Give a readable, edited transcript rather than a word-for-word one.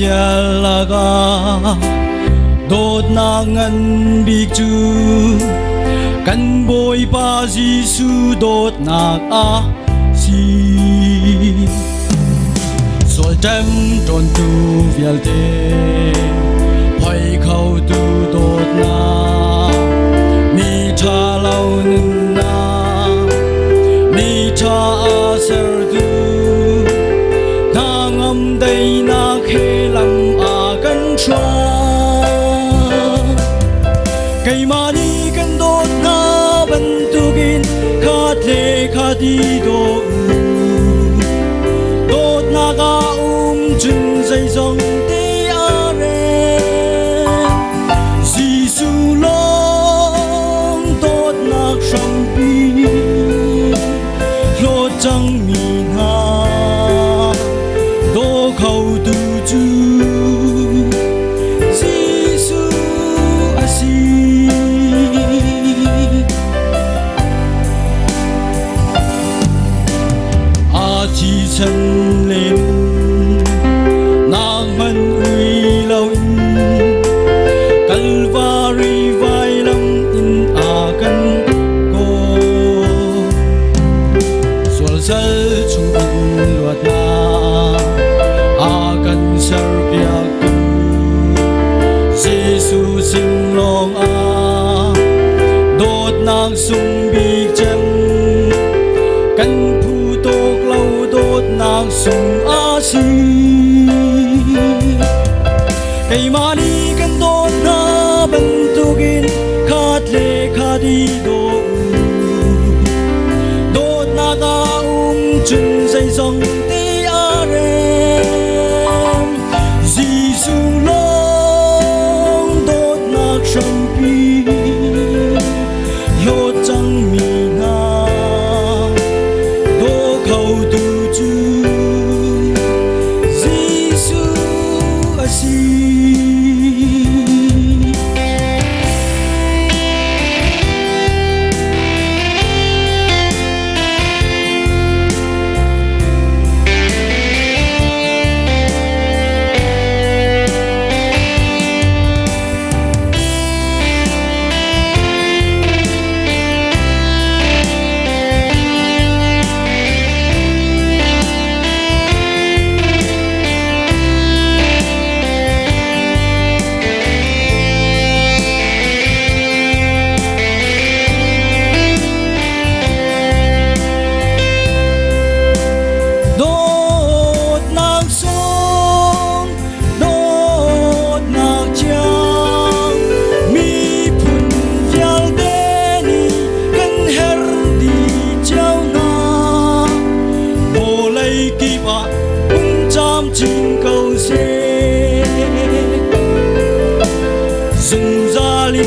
vialaga dot nangan bigju kan boy pa Gisu dot nak a si sol tem ton tu vialte phai khau tu dot na mi tha lau nun na mi tha a ser tu nangam dai na khe lam a kan chua kai mani kan dot na ban tu gin khat le khadi do dot na ga chun dây dòng te are Gisu long dot na sham pi lo chang mi na do khâu tu chu Gisu asi a chi chen lên nàng man uy lâu in Calvary vai lam in a kan ko sual sal chung in luat na a kan ser piak tu Gisu sim long a dot nang sung bi chem kan phu tok lâu dot nang sung a si kai mani kan dot na ban tu gin khat le khadi do dot na ga chun dây dòng te are Gisu long dot na sham pi lo chang mi na do khâu tu chu Gisu asi chim cầu xe rừng ra liên